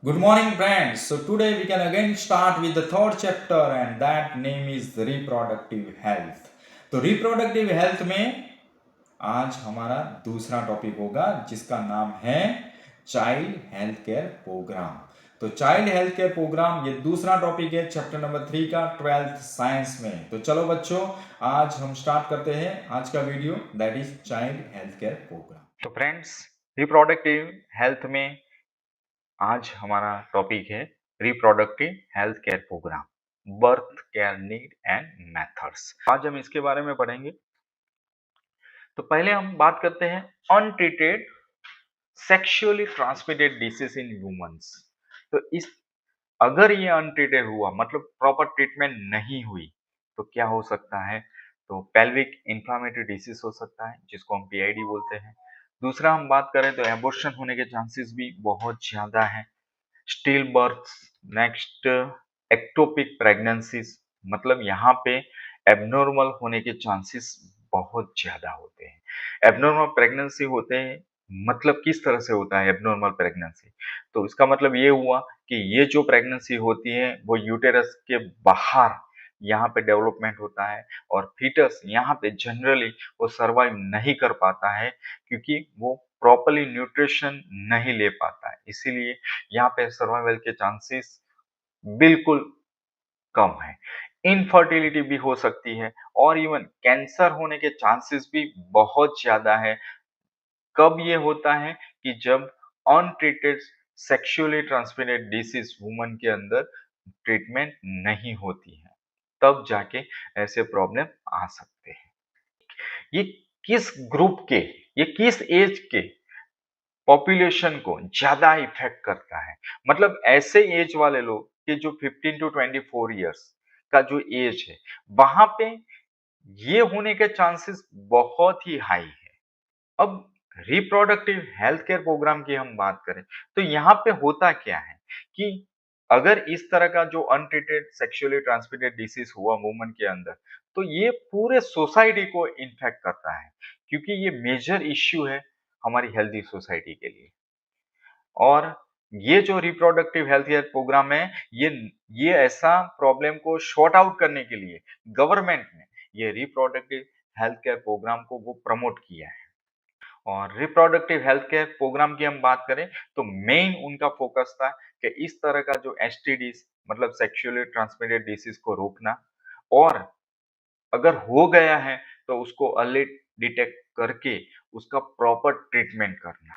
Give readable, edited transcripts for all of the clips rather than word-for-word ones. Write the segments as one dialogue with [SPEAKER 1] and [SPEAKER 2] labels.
[SPEAKER 1] Good morning, friends. So, today we can again start with the third chapter, and that name is reproductive health. तो reproductive health में आज हमारा दूसरा topic होगा जिसका नाम है चाइल्ड हेल्थ केयर प्रोग्राम। तो चाइल्ड हेल्थ केयर प्रोग्राम ये दूसरा टॉपिक है चैप्टर नंबर 3 का 12th साइंस में। तो चलो बच्चों, आज हम स्टार्ट करते हैं आज का video, that is child health care programme. तो फ्रेंड्स, रिप्रोडक्टिव हेल्थ में आज हमारा टॉपिक है reproductive health care programme, birth care need and methods. आज हम इसके बारे में पढ़ेंगे। तो पहले हम बात करते हैं untreated sexually transmitted disease in humans. तो इस अगर ये अनट्रीटेड हुआ मतलब प्रॉपर ट्रीटमेंट नहीं हुई तो क्या हो सकता है? तो पेल्विक इंफ्लामेटरी डिसीज हो सकता है जिसको हम पीआईडी बोलते हैं। दूसरा हम बात करें तो एबॉर्शन होने के चांसेस भी बहुत ज्यादा है। Still birth, next ectopic pregnancies, मतलब यहाँ पे एबनॉर्मल होने के चांसेस बहुत ज्यादा होते हैं। एबनॉर्मल प्रेगनेंसी होते हैं मतलब किस तरह से होता है एबनॉर्मल प्रेगनेंसी? तो इसका मतलब ये हुआ कि ये जो प्रेगनेंसी होती है वो यूटेरस के बाहर यहाँ पे डेवलपमेंट होता है और फीटस यहाँ पे जनरली वो सरवाइव नहीं कर पाता है क्योंकि वो प्रॉपरली न्यूट्रिशन नहीं ले पाता है, इसीलिए यहाँ पे सर्वाइवल के चांसेस बिल्कुल कम है। इनफर्टिलिटी भी हो सकती है और इवन कैंसर होने के चांसेस भी बहुत ज्यादा है। कब ये होता है कि जब untreated sexually transmitted disease woman के अंदर ट्रीटमेंट नहीं होती है, तब जाके ऐसे प्रॉब्लम आ सकते हैं। ये किस ग्रुप के, ये किस एज के पॉपुलेशन को ज्यादा इफेक्ट करता है? मतलब ऐसे एज वाले लोग कि जो 15 टू 24 इयर्स का जो एज है वहां पे ये होने के चांसेस बहुत ही हाई है। अब रिप्रोडक्टिव हेल्थ केयर प्रोग्राम की हम बात करें तो यहाँ पे होता क्या है कि अगर इस तरह का जो अनट्रीटेड सेक्सुअली ट्रांसमिटेड डिसीज हुआ वुमन के अंदर तो ये पूरे सोसाइटी को इन्फेक्ट करता है क्योंकि ये मेजर इश्यू है हमारी हेल्दी सोसाइटी के लिए। और ये जो रिप्रोडक्टिव हेल्थ केयर प्रोग्राम है ये ऐसा प्रॉब्लम को शॉर्ट आउट करने के लिए गवर्नमेंट ने ये रिप्रोडक्टिव हेल्थ केयर प्रोग्राम को वो प्रमोट किया है। और रिप्रोडक्टिव हेल्थ केयर प्रोग्राम की हम बात करें तो मेन उनका फोकस था कि इस तरह का जो एसटीडीज मतलब सेक्सुअली ट्रांसमिटेड डिसीज को रोकना और अगर हो गया है तो उसको अर्ली डिटेक्ट करके उसका प्रॉपर ट्रीटमेंट करना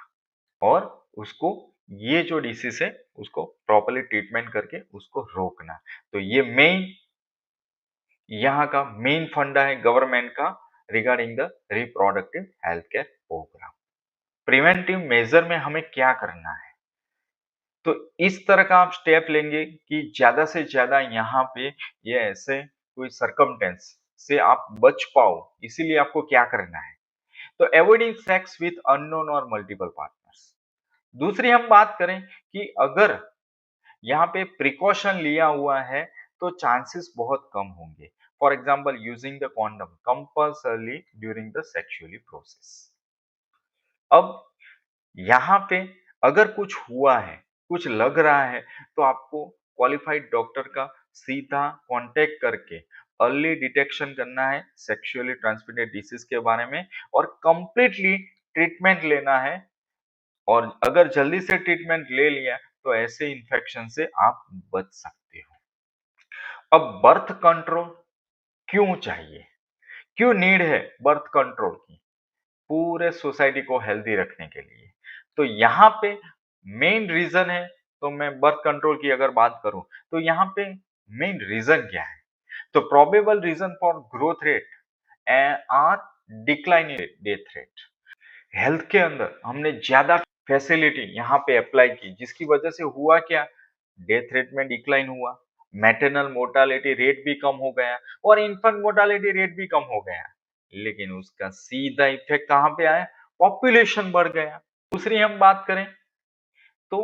[SPEAKER 1] और उसको ये जो डिसीज है उसको प्रॉपरली ट्रीटमेंट करके उसको रोकना। तो ये मेन यहाँ का मेन फंडा है गवर्नमेंट का regarding the reproductive health care programme. Preventive measure में हमें क्या करना है? तो इस तरह का आप स्टेप लेंगे कि ज्यादा से ज्यादा यहाँ पे ये ऐसे कोई सरकमटेंस से आप बच पाओ, इसीलिए आपको क्या करना है? तो अवॉइडिंग सेक्स विथ अननोन और मल्टीपल पार्टनर्स। दूसरी हम बात करें कि अगर यहाँ पे प्रिकॉशन लिया हुआ है तो चांसेस बहुत कम होंगे। For example using the condom compulsorily during the sexually process. अब यहाँ पे अगर कुछ हुआ है, कुछ लग रहा है, तो आपको क्वालिफाइड डॉक्टर का सीधा कांटेक्ट करके अर्ली डिटेक्शन करना है सेक्सुअली ट्रांसमिटेड डिसीज के बारे में और कंप्लीटली ट्रीटमेंट लेना है। और अगर जल्दी से ट्रीटमेंट ले लिया तो ऐसे इन्फेक्शन से आप बच सकते हो। अब बर्थ कंट्रोल क्यों चाहिए, क्यों नीड है बर्थ कंट्रोल की? पूरे सोसाइटी को हेल्दी रखने के लिए। तो यहाँ पे मेन रीजन है, तो मैं बर्थ कंट्रोल की अगर बात करूं तो यहाँ पे मेन रीजन क्या है? तो probable reason for growth rate are declining death rate. Health के अंदर हमने ज्यादा फैसिलिटी यहाँ पे अप्लाई की जिसकी वजह से हुआ क्या? डेथ रेट में डिक्लाइन हुआ, मैटरनल मोर्टालिटी रेट भी कम हो गया और इन्फेंट मोर्टालिटी रेट भी कम हो गया। लेकिन उसका सीधा इफेक्ट कहाँ पे आया? पॉपुलेशन बढ़ गया। दूसरी हम बात करें तो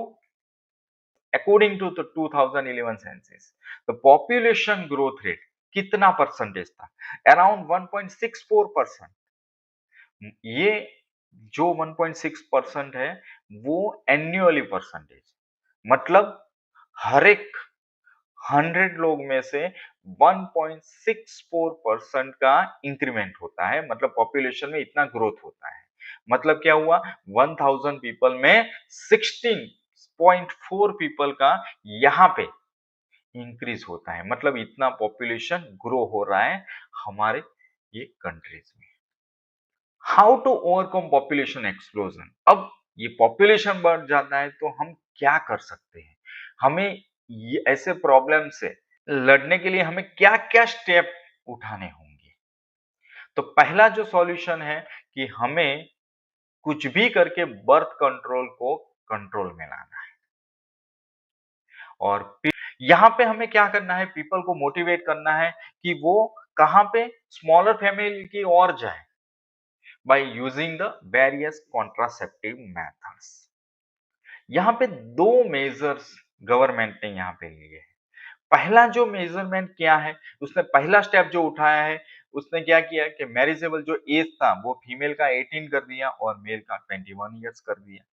[SPEAKER 1] अकॉर्डिंग टू 2011 सेंसस तो पॉपुलेशन ग्रोथ रेट कितना परसेंटेज था? अराउंड 1.64%। ये जो 1.6% है वो एन्युअली परसेंटेज, मतलब हर एक 100 लोग में से 1.64% का इंक्रीमेंट होता है, मतलब पॉपुलेशन में इतना ग्रोथ होता है। मतलब क्या हुआ, 1000 पीपल में 16.4 पीपल का यहाँ पे इंक्रीज होता है, मतलब इतना पॉपुलेशन ग्रो हो रहा है हमारे ये कंट्रीज में। How to overcome population explosion. अब ये पॉपुलेशन बढ़ जाता है तो हम क्या कर सकते हैं, हमें ये ऐसे प्रॉब्लम से लड़ने के लिए हमें क्या क्या स्टेप उठाने होंगे। तो पहला जो सॉल्यूशन है कि हमें कुछ भी करके बर्थ कंट्रोल को कंट्रोल में लाना है। और यहाँ पे हमें क्या करना है, पीपल को मोटिवेट करना है कि वो कहां पे स्मॉलर फैमिली की ओर जाए by using the various contraceptive methods. यहाँ पे दो मेजर्स गवर्नमेंट ने यहाँ पे लिए हैं। पहला जो मेजरमेंट क्या है, उसने पहला स्टेप जो उठाया है, उसने क्या किया कि मैरिजेबल जो एज था वो फीमेल का 18 कर दिया और मेल का 21 ईयर्स कर दिया।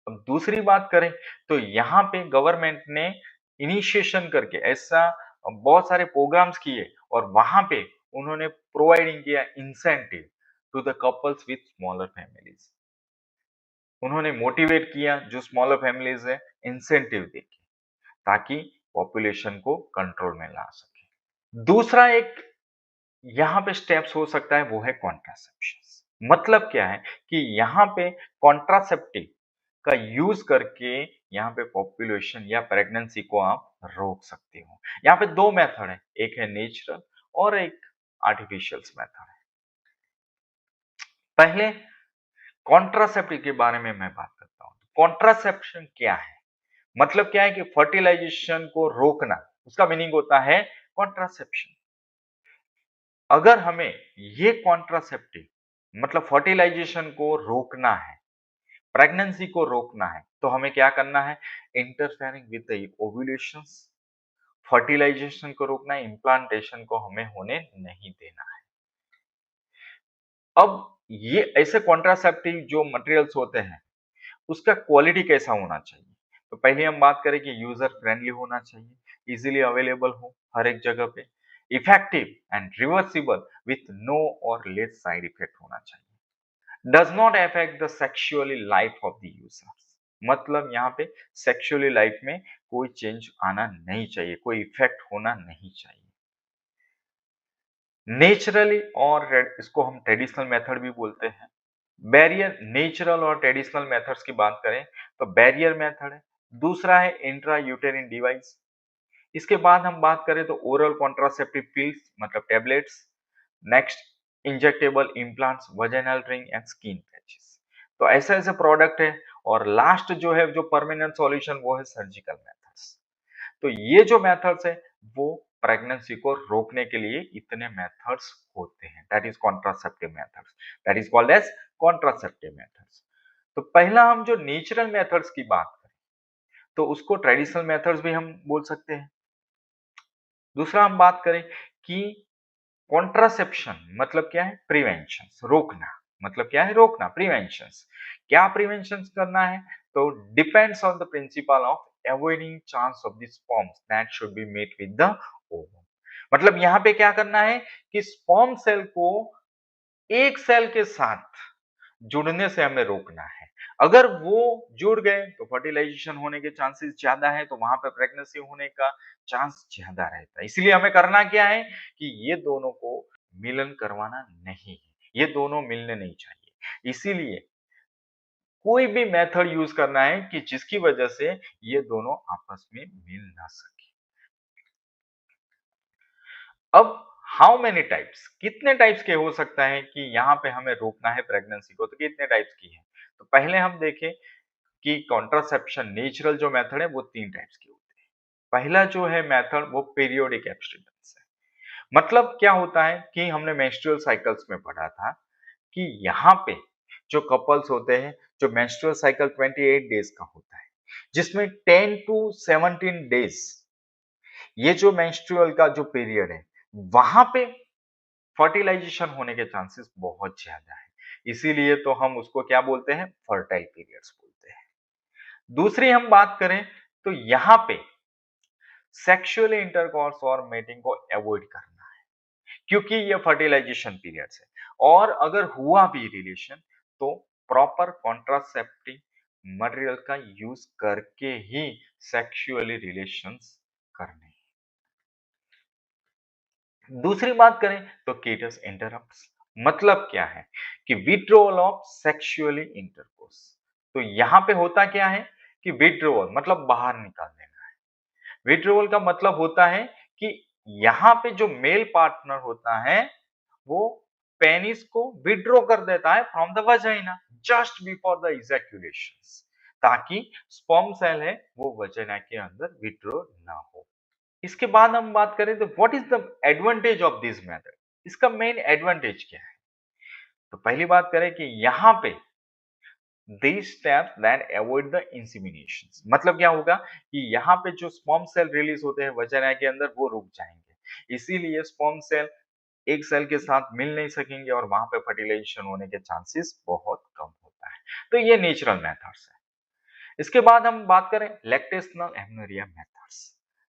[SPEAKER 1] अब दूसरी बात करें तो यहाँ पे गवर्नमेंट ने इनिशिएशन करके ऐसा बहुत सारे प्रोग्राम्स किए और वहां पे उन्होंने प्रोवाइडिंग किया incentive to the couples with smaller families. उन्होंने मोटिवेट किया जो स्मॉलर फैमिलीज है इंसेंटिव देके, ताकि पॉपुलेशन को कंट्रोल में ला सके। दूसरा एक यहाँ पे स्टेप्स हो सकता है वो है कॉन्ट्रासेप्शन। मतलब क्या है कि यहाँ पे कॉन्ट्रासेप्टिव का यूज करके यहाँ पे पॉपुलेशन या प्रेगनेंसी को आप रोक सकते हो। यहाँ पे दो मेथड है, एक है नेचुरल और एक आर्टिफिशियल मेथड है। पहले कॉन्ट्रासेप्टिव के बारे में मैं बात करता हूँ। कॉन्ट्रासेप्शन क्या है, मतलब क्या है कि फर्टिलाइजेशन को रोकना, उसका मीनिंग होता है कॉन्ट्रासेप्शन। अगर हमें ये कॉन्ट्रासेप्टिव मतलब फर्टिलाइजेशन को रोकना है, प्रेगनेंसी को रोकना है, तो हमें क्या करना है, इंटरफेयरिंग विद द ओव्यूलेशंस, फर्टिलाइजेशन को रोकना है, इम्प्लांटेशन को हमें होने नहीं देना है। अब ये ऐसे कॉन्ट्रासेप्टिव जो मटेरियल्स होते हैं उसका क्वालिटी कैसा होना चाहिए। तो पहले हम बात करें कि यूजर फ्रेंडली होना चाहिए, इजीली अवेलेबल हो हर एक जगह पे, effective and reversible with no और लेस साइड इफेक्ट होना चाहिए, does not affect the sexually life of the users. मतलब यहाँ पे सेक्सुअली लाइफ में कोई चेंज आना नहीं चाहिए, कोई इफेक्ट होना नहीं चाहिए। नेचुरली, और इसको हम ट्रेडिशनल मेथड भी बोलते हैं। बैरियर, नेचुरल और ट्रेडिशनल मेथड्स की बात करें तो बैरियर मेथड है, दूसरा है इंट्रा यूटेरिन डिवाइस। इसके बाद हम बात करें तो ओरल कॉन्ट्रासेप्टिव पिल्स मतलब tablets, next injectable implants, vaginal ring and skin patches. तो ऐसे ऐसे प्रोडक्ट है। और लास्ट जो है जो परमानेंट सॉल्यूशन वो है सर्जिकल मेथड्स। तो ये जो मेथड्स है वो प्रेगनेंसी को रोकने के लिए इतने मेथड्स होते हैं, that is contraceptive methods, that is called as contraceptive methods. तो पहला हम जो नेचुरल मेथड्स की बात करें तो उसको ट्रेडिशनल मेथड्स भी हम बोल सकते हैं। दूसरा हम बात करें कि कॉन्ट्रासेप्शन मतलब क्या है, प्रिवेंशन, रोकना। मतलब क्या है, रोकना, प्रिवेंशन। क्या प्रिवेंशन करना है, तो depends on the principle of avoiding chance of the sperms that should be met with the ovum. मतलब यहाँ पे क्या करना है कि स्पर्म सेल को एक सेल के साथ जुड़ने से हमें रोकना है। अगर वो जुड़ गए तो फर्टिलाइजेशन होने के चांसेस ज्यादा है, तो वहां पर प्रेगनेंसी होने का चांस ज्यादा रहता है। इसलिए हमें करना क्या है कि ये दोनों को मिलन करवाना नहीं है, ये दोनों मिलने नहीं चाहिए। इसीलिए कोई भी मेथड यूज करना है कि जिसकी वजह से ये दोनों आपस में मिल ना सके। अब हाउ मेनी टाइप्स, कितने टाइप्स के हो सकता है कि यहाँ पे हमें रोकना है प्रेगनेंसी को, तो कितने टाइप्स की है। तो पहले हम देखें कि कॉन्ट्रासेप्शन नेचुरल जो मेथड है वो 3 टाइप्स के होते हैं। पहला जो है मेथड वो पीरियोडिक एब्स्टिनेंस है। मतलब क्या होता है कि हमने मेंस्ट्रुअल साइकिल्स में पढ़ा था कि यहाँ पे जो कपल्स होते हैं, जो मेंस्ट्रुअल साइकिल 28 डेज का होता है, जिसमें 10 टू 17 डेज ये जो मेंस्ट्रुअल का जो पीरियड है वहां पे फर्टिलाइजेशन होने के चांसेस बहुत ज्यादा है। इसीलिए तो हम उसको क्या बोलते हैं, फर्टाइल पीरियड्स बोलते हैं। दूसरी हम बात करें
[SPEAKER 2] तो यहाँ पे सेक्सुअल इंटरकॉर्स और मेटिंग को अवॉइड करना है, क्योंकि ये फर्टिलाइजेशन पीरियड्स है। और अगर हुआ भी रिलेशन तो प्रॉपर कॉन्ट्रासेप्टिव मटेरियल का यूज करके ही सेक्सुअली रिलेशंस करने। दूसरी बात करें तो कीटस इंटरप्ट्स, मतलब क्या है कि विड्रॉल ऑफ सेक्सुअली इंटरकोर्स। तो यहां पे होता क्या है कि विड्रॉल मतलब बाहर निकाल देना है। विड्रॉल का मतलब होता है कि यहाँ पे जो मेल पार्टनर होता है वो पेनिस को विड्रॉ कर देता है from the vagina just before the ejaculation, ताकि स्पर्म सेल है वो वजाइना के अंदर विड्रॉ ना हो। इसके बाद हम बात करें तो what is the advantage of this method, इसका मेन एडवांटेज क्या है। तो पहली बात करें कि यहाँ पे these steps that avoid the inseminations, मतलब क्या होगा कि यहाँ पे जो स्पर्म सेल रिलीज होते हैं वजाइना के अंदर वो रुक जाएंगे, इसीलिए स्पर्म सेल एक सेल के साथ मिल नहीं सकेंगे और वहां पे फर्टिलाइजेशन होने के चांसेस बहुत कम होता है। तो ये नेचुरल मेथड्स है। इसके बाद हम बात करें lactational amenorrhoea methods.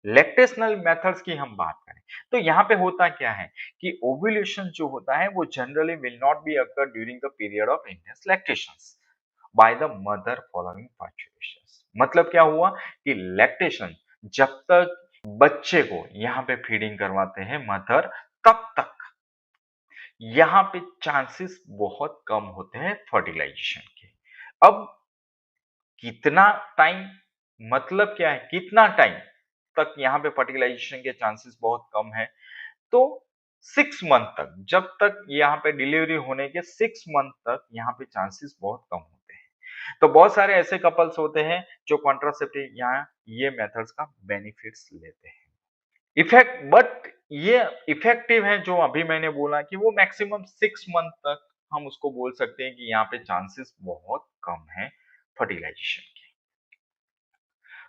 [SPEAKER 2] Lactational methods की हम बात करें तो यहाँ पे होता क्या है कि ओव्यूलेशन जो होता है वो generally will not be occur during the period of intense lactations by the mother following fluctuations. मतलब क्या हुआ कि लैक्टेशन जब तक बच्चे को यहाँ पे फीडिंग करवाते हैं मदर, तब तक यहाँ पे चांसेस बहुत कम होते हैं फर्टिलाइजेशन के। अब कितना टाइम, मतलब क्या है कितना टाइम तक यहाँ पे फर्टिलाइजेशन के चांसेस बहुत कम है, तो 6 मंथ तक, जब तक यहाँ पे डिलीवरी होने के 6 मंथ तक यहाँ पे चांसेस बहुत कम होते हैं। तो बहुत सारे ऐसे कपल्स होते हैं जो कॉन्ट्रासेप्टिव यहाँ ये मेथड्स का बेनिफिट्स लेते हैं। इफेक्ट बट ये इफेक्टिव है जो अभी मैंने बोला कि वो मैक्सिमम 6 मंथ तक हम उसको बोल सकते हैं कि यहाँ पे चांसेस बहुत कम है फर्टिलाइजेशन के।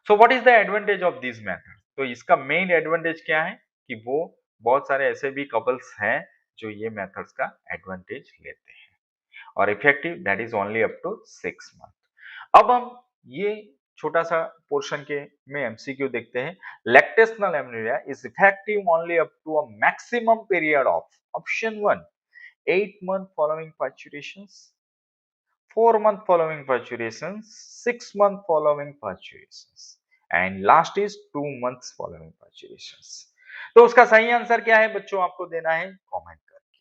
[SPEAKER 2] So what is the advantage of this method, तो इसका मेन एडवांटेज क्या है कि वो बहुत सारे ऐसे भी कपल्स हैं जो ये मेथड्स का एडवांटेज लेते हैं और effective that is only up to 6 month. अब हम ये छोटा सा पोर्शन के में एमसीक्यू देखते हैं। Lactational amenorrhoea is effective only up to a maximum period of option 1 8 month following parturitions, 4 month following parturitions, 6 month following parturitions and last is 2 months following parturitions। तो उसका सही आंसर क्या है बच्चों आपको देना है कमेंट करके।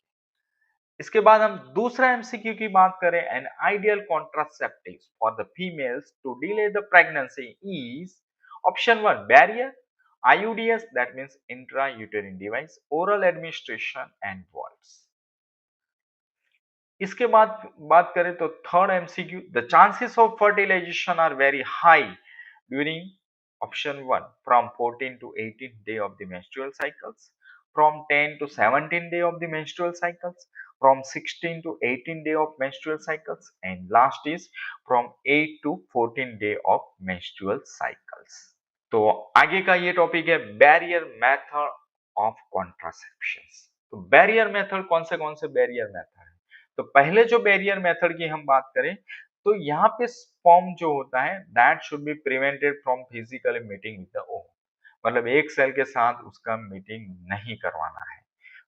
[SPEAKER 2] इसके बाद हम दूसरा एमसीक्यू की बात करें, an ideal contraceptive for the females to delay the pregnancy is option 1 barrier, IUDs that means intra uterine device, oral administration and walls. इसके बाद बात करें तो third MCQ, the chances of fertilisation are very high during option 1 from 14 to 18 day of the menstrual cycles, from 10 to 17 day of the menstrual cycles, from 16 to 18 day of menstrual cycles and last is from 8 to 14 day of menstrual cycles। तो आगे का ये topic है barrier method of contraception. तो barrier method कौन से barrier method है, तो पहले जो बैरियर मेथड की हम बात करें तो यहाँ पे स्पर्म जो होता है that should be prevented from physically meeting with the ovum, मतलब एक सेल के साथ उसका मीटिंग नहीं करवाना है,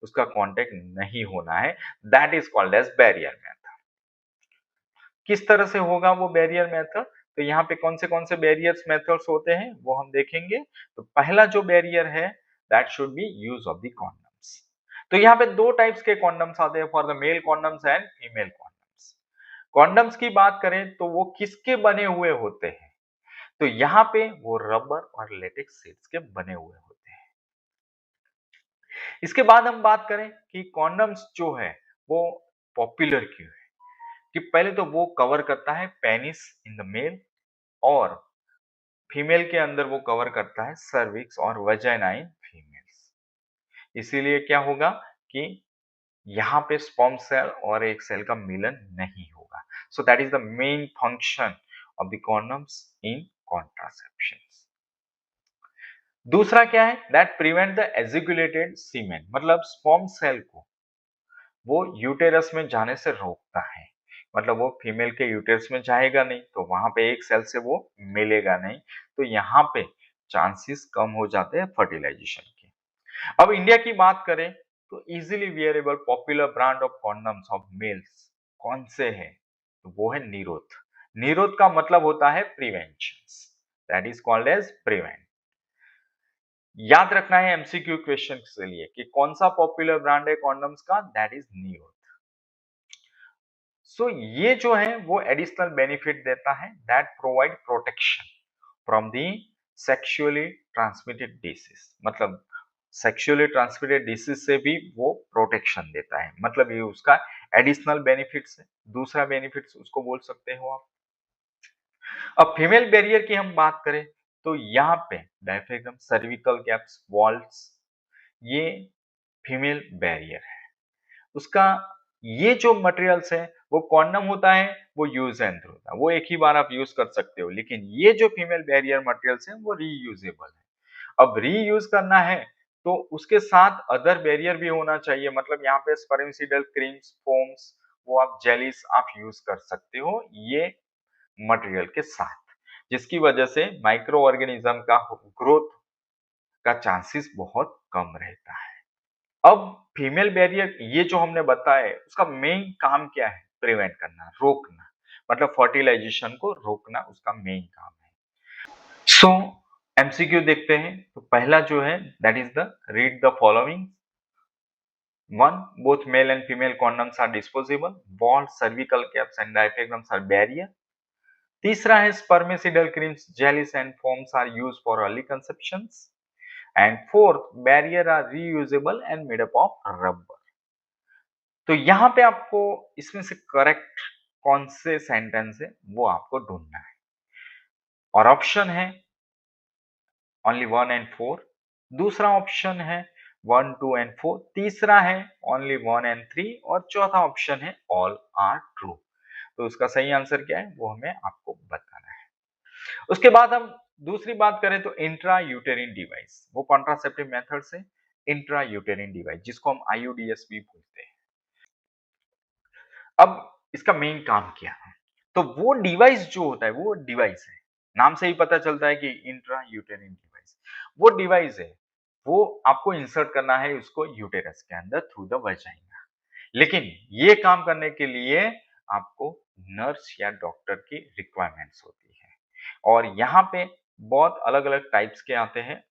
[SPEAKER 2] उसका कांटेक्ट नहीं होना है, that is called as barrier method. किस तरह से होगा वो बैरियर मेथड, तो यहाँ पे कौन से बैरियर्स मेथड्स होते हैं वो हम देखेंगे। तो पहला जो बैरियर है that should be use of the condoms. तो यहाँ पे दो टाइप्स के कॉन्डम्स आते हैं for the male condoms and female condoms. Condoms की बात करें तो वो किसके बने हुए होते हैं, तो यहाँ पे वो रबर और लेटेक्स सीड्स के बने हुए होते हैं। इसके बाद हम बात करें कि कॉन्डम्स जो है वो पॉपुलर क्यों है, कि पहले तो वो कवर करता है पेनिस इन द मेल और फीमेल के अंदर वो कवर करता है सर्विक्स और वजाइना इन फीमेल्स। इसीलिए क्या होगा कि यहाँ पे स्पर्म सेल और एक सेल का मिलन नहीं होगा। So that is the main function of the condoms in contraception. दूसरा क्या है दैट प्रिवेंट द एजिकुलेटेड सीमेन, मतलब स्पर्म सेल को वो यूटेरस में जाने से रोकता है, मतलब वो फीमेल के यूटेरस में जाएगा नहीं, तो वहां पे एक सेल से वो मिलेगा नहीं, तो यहाँ पे चांसेस कम हो जाते हैं फर्टिलाइजेशन के। अब इंडिया की बात करें तो easily wearable popular brand of condoms of males कौन से हैं? तो वो है निरोध। निरोध का मतलब होता है prevention, that is called as prevent. याद रखना है एमसीक्यू क्वेश्चन के लिए कि कौन सा पॉपुलर ब्रांड है कॉन्डम्स का, दैट इज निरोध। सो ये जो है वो एडिशनल बेनिफिट देता है, that provide protection from the sexually transmitted disease, मतलब सेक्सुअली ट्रांसमिटेड डिसीज से भी वो प्रोटेक्शन देता है, मतलब ये उसका एडिशनल बेनिफिट्स है, दूसरा बेनिफिट्स उसको बोल सकते हो आप। अब फीमेल बैरियर की हम बात करें तो यहाँ पे डायफ्राम, सर्विकल कैप्स, वॉल्स, ये फीमेल बैरियर है। उसका ये जो मटेरियल्स है वो कॉन्डम होता है, वो यूज एंड थ्रो होता है, वो एक ही बार आप यूज कर सकते हो, लेकिन ये जो फीमेल बैरियर मटेरियल्स है वो रीयूजेबल है। अब रीयूज करना है तो उसके साथ अदर बैरियर भी होना चाहिए, मतलब यहाँ पे स्पर्मिसिडल क्रीम्स, फोम्स, वो आप जेलीस आप यूज कर सकते हो ये मटेरियल के साथ, जिसकी वजह से माइक्रो ऑर्गेनिज्म का ग्रोथ का चांसेस बहुत कम रहता है। अब फीमेल बैरियर ये जो हमने बताया है उसका मेन काम क्या है? प्रिवेंट करना, रोकना, मतलब फर्टिलाइजेशन को रोकना उसका मेन काम है। सो एमसीक्यू देखते हैं, तो पहला जो है that is the read the following. One, both male and female condoms are disposable, ball, cervical caps and diaphragms are barrier. तीसरा है spermicidal creams, jellies and foams are used for early conceptions. And fourth, barrier are reusable and made up of rubber. तो यहाँ पे आपको इसमें से correct कौन से सेंटेंस है वो आपको ढूंढना है, और ऑप्शन है ओनली 1 and 4, दूसरा ऑप्शन है 1, 2 and 4, तीसरा है ओनली 1 and 3, और चौथा ऑप्शन है ऑल आर ट्रू। तो उसका सही आंसर क्या है वो हमें आपको बताना है। उसके बाद हम दूसरी बात करें तो इंट्रा यूटेरिन डिवाइस, वो कॉन्ट्रासेप्टिव मेथड से इंट्रा यूटेरिन डिवाइस जिसको हम आईयूडीएस भी बोलते हैं। अब इसका मेन काम क्या है? तो वो डिवाइस जो होता है वो डिवाइस है, नाम से ही पता चलता है कि इंट्रा यूटेरिन डिवाइस, वो डिवाइस है, वो आपको इंसर्ट करना है उसको यूटेरस के अंदर थ्रू द वजाइना। लेकिन ये काम करने के लिए आपको नर्स या डॉक्टर की रिक्वायरमेंट्स होती है, और यहाँ पे बहुत अलग अलग टाइप्स के आते हैं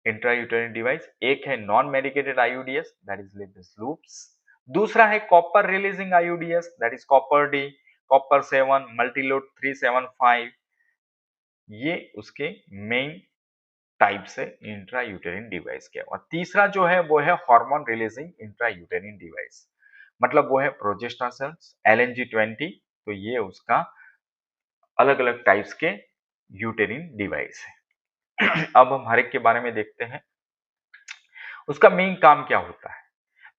[SPEAKER 2] इंट्रायूटेरिन डिवाइस। एक है non medicated आईयूडीएस, that is Lippes loops. दूसरा है copper releasing आईयूडीएस, that is copper T, copper 7, multiload 375। ये उसके मेन टाइप्स है इंट्रायूटेरिन डिवाइस के। और तीसरा जो है वो है हार्मोन रिलीजिंग इंट्रायूटेरिन डिवाइस, मतलब वो है प्रोजेस्टेरोन, LNG-20। तो ये उसका अलग अलग टाइप्स के यूटेरिन डिवाइस है। अब हम हर एक के बारे में देखते हैं, उसका मेन काम क्या होता है।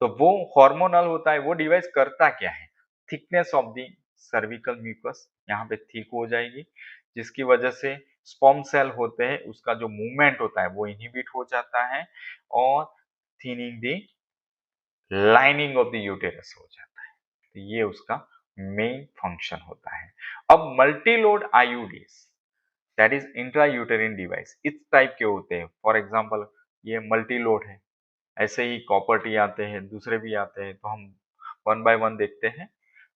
[SPEAKER 2] तो वो हार्मोनल होता है, वो डिवाइस करता क्या है, thickness of the cervical mucus यहाँ पे थिक हो जाएगी, जिसकी वजह से स्पर्म सेल होते हैं उसका जो मूवमेंट होता है वो इनहिबिट हो जाता है, और thinning the lining of the uterus हो जाता है। तो ये उसका मेन फंक्शन होता है। अब Multiload IUDs, that is intra uterine device, इस टाइप के होते हैं। फॉर एग्जांपल ये मल्टीलोड है, ऐसे ही कॉपर टी आते हैं, दूसरे भी आते हैं, तो हम वन बाय वन देखते हैं।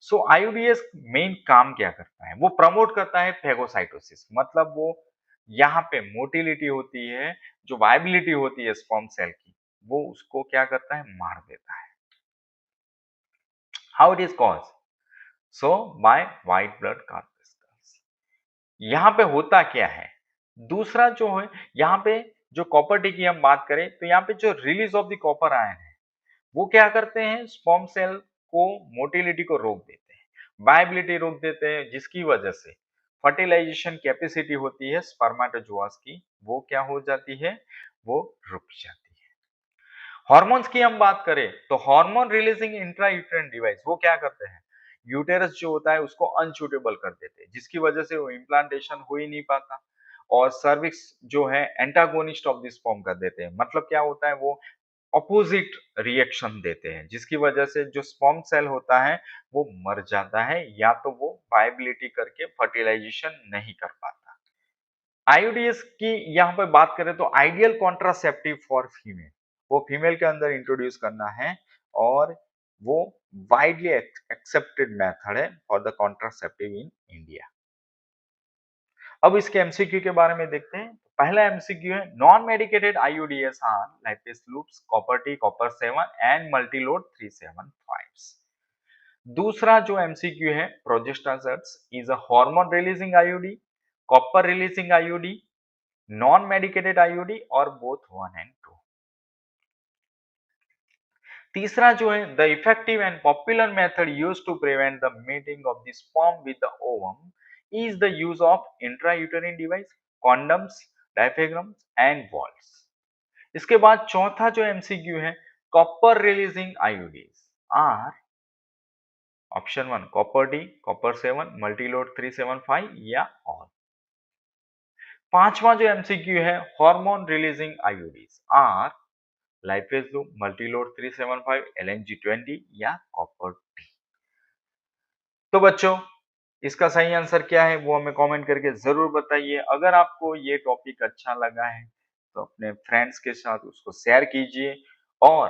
[SPEAKER 2] सो आईयूडीएस मेन काम क्या करता है, वो प्रमोट करता है फेगोसाइटोसिस, मतलब वो यहाँ पे मोटिलिटी होती है, जो वायबिलिटी होती है स्पर्म सेल की, वो उसको क्या करता है, मार देता है। How it is cause? So by white blood corpuscles. यहाँ पे होता क्या है, दूसरा जो है यहाँ पे जो कॉपर टी की हम बात करें तो यहाँ पे जो release of the copper ion है वो क्या करते हैं, स्पर्म सेल को मोटिलिटी को रोक देते हैं, वायबिलिटी रोक देते हैं, जिसकी वजह से फर्टिलाइजेशन कैपेसिटी होती है स्पर्मेटोजोआस की वो क्या हो जाती है, वो रुक जाती है। हार्मोन्स की हम बात करें तो हार्मोन रिलीजिंग इंट्रायूटेरिन डिवाइस वो क्या करते हैं, यूटेरस जो होता है उसको अनसुटेबल कर देते हैं, जिसकी वजह से वो इम्प्लांटेशन हो ही नहीं पाता, और सर्विक्स जो है एंटागोनिस्ट ऑफ दिस स्पर्म कर देते हैं। मतलब क्या होता है, वो ऑपोजिट रिएक्शन देते हैं, जिसकी वजह से जो स्पर्म सेल होता है वो मर जाता है या तो वो वायबिलिटी करके फर्टिलाइजेशन नहीं कर पाता। आईयूडीएस की यहाँ पे बात करें तो आइडियल कॉन्ट्रासेप्टिव फॉर फीमेल, वो फीमेल के अंदर इंट्रोड्यूस करना है और वो वाइडली एक्सेप्टेड मेथड है for the contraceptive in India. अब इसके एमसीक्यू के बारे में देखते हैं। पहला एमसीक्यू है non medicated IUDs are Lippes loops copper T copper 7 and multiload 375। दूसरा जो एमसीक्यू है progestasert is a hormone releasing IUD, copper releasing IUD, non medicated IUD और बोथ 1 एंड 2। तीसरा जो है the effective and popular method used to prevent the meeting of the sperm with the ovum is the use of intrauterine device, condoms, diaphragms and valves। इसके बाद चौथा जो MCQ है copper releasing IUDs are option 1 copper T, copper 7, multiload 375 या all. पांचवा जो MCQ है hormone releasing IUDs are Lippes loop, multiload 375, LNG20 या कॉपर टी। तो बच्चों इसका सही आंसर क्या है वो हमें कमेंट करके जरूर बताइए। अगर आपको ये टॉपिक अच्छा लगा है तो अपने फ्रेंड्स के साथ उसको शेयर कीजिए और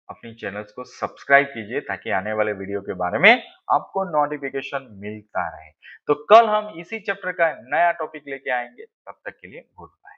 [SPEAKER 2] अपनी चैनल्स को सब्सक्राइब कीजिए ताकि आने वाले वीडियो के बारे में आपको नोटिफिकेशन मिलता रहे। तो कल हम इसी चैप्टर का नया टॉपिक लेके आएंगे, तब तक के लिए गुड बाय।